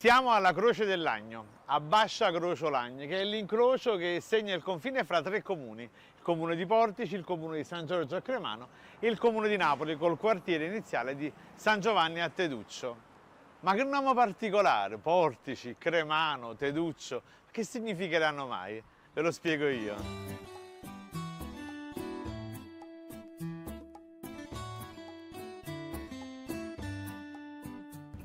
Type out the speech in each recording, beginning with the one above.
Siamo alla Croce dell'Agno, a Bascia Crociolagno, che è l'incrocio che segna il confine fra tre comuni, il comune di Portici, il comune di San Giorgio a Cremano e il comune di Napoli col quartiere iniziale di San Giovanni a Teduccio. Ma che nome particolare, Portici, Cremano, Teduccio, che significheranno mai? Ve lo spiego io.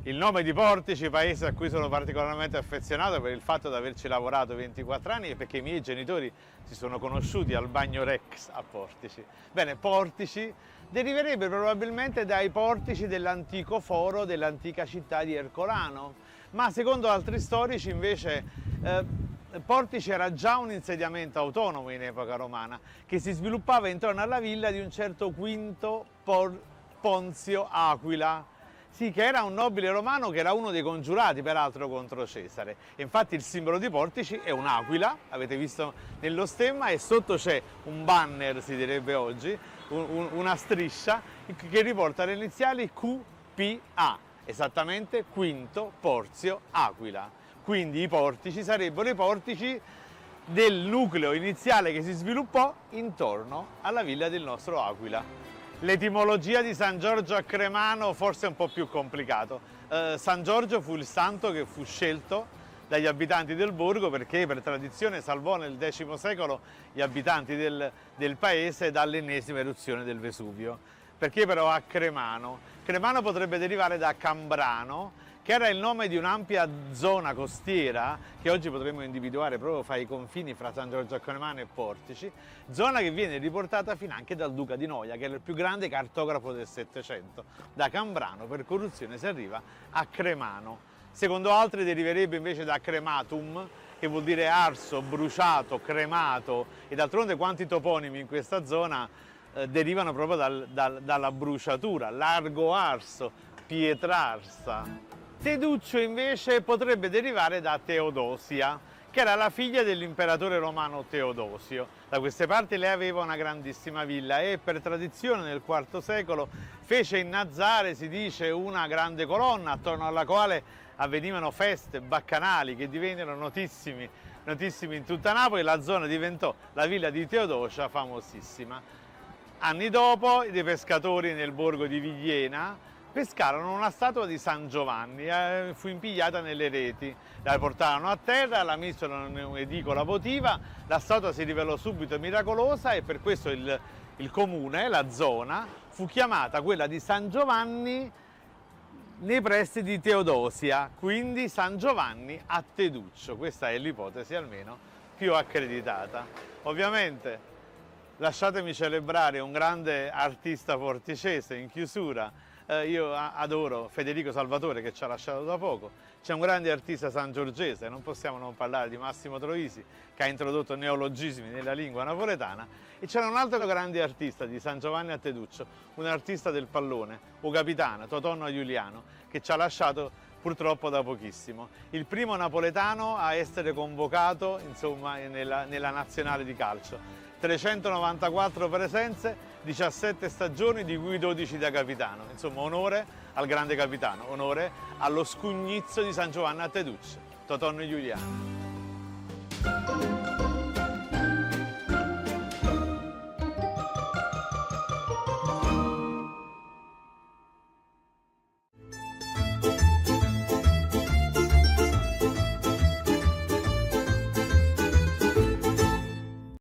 Il nome di Portici, paese a cui sono particolarmente affezionato per il fatto di averci lavorato 24 anni e perché i miei genitori si sono conosciuti al Bagno Rex a Portici. Bene, Portici deriverebbe probabilmente dai portici dell'antico foro dell'antica città di Ercolano, ma secondo altri storici invece Portici era già un insediamento autonomo in epoca romana che si sviluppava intorno alla villa di un certo Quinto Ponzio Aquila. Sì, che era un nobile romano che era uno dei congiurati peraltro contro Cesare. Infatti il simbolo di Portici è un'aquila, avete visto nello stemma, e sotto c'è un banner, si direbbe oggi, una striscia che riporta le iniziali QPA, esattamente Quinto Porzio Aquila. Quindi i portici sarebbero i portici del nucleo iniziale che si sviluppò intorno alla villa del nostro Aquila. L'etimologia di San Giorgio a Cremano forse è un po' più complicato. San Giorgio fu il santo che fu scelto dagli abitanti del borgo perché per tradizione salvò nel X secolo gli abitanti del paese dall'ennesima eruzione del Vesuvio. Perché però a Cremano? Cremano potrebbe derivare da Cambrano, che era il nome di un'ampia zona costiera che oggi potremmo individuare proprio fra i confini fra San Giorgio a Cremano e Portici, zona che viene riportata finanche dal Duca di Noia, che era il più grande cartografo del Settecento. Da Cambrano per corruzione si arriva a Cremano. Secondo altri deriverebbe invece da crematum, che vuol dire arso, bruciato, cremato, e d'altronde quanti toponimi in questa zona derivano proprio dalla bruciatura, largo arso, pietrarsa. Teduccio invece potrebbe derivare da Teodosia, che era la figlia dell'imperatore romano Teodosio. Da queste parti lei aveva una grandissima villa e per tradizione nel IV secolo fece innalzare, si dice, una grande colonna attorno alla quale avvenivano feste, baccanali che divennero notissimi in tutta Napoli. La zona diventò la villa di Teodosia, famosissima. Anni dopo dei pescatori nel borgo di Vigliena pescarono una statua di San Giovanni, fu impigliata nelle reti, la portarono a terra, la misero in un'edicola votiva, la statua si rivelò subito miracolosa e per questo il comune, la zona, fu chiamata quella di San Giovanni nei pressi di Teodosia, quindi San Giovanni a Teduccio. Questa è l'ipotesi almeno più accreditata. Ovviamente lasciatemi celebrare un grande artista porticese in chiusura. Io adoro Federico Salvatore che ci ha lasciato da poco, c'è un grande artista sangiorgese, non possiamo non parlare di Massimo Troisi che ha introdotto neologismi nella lingua napoletana, e c'era un altro grande artista di San Giovanni a Teduccio, un artista del pallone, o capitano, Totonno Giuliano, che ci ha lasciato purtroppo da pochissimo. Il primo napoletano a essere convocato insomma, nella nazionale di calcio. 394 presenze, 17 stagioni, di cui 12 da capitano. Insomma, onore al grande capitano, onore allo scugnizzo di San Giovanni a Teduccio, Totonno Giuliano.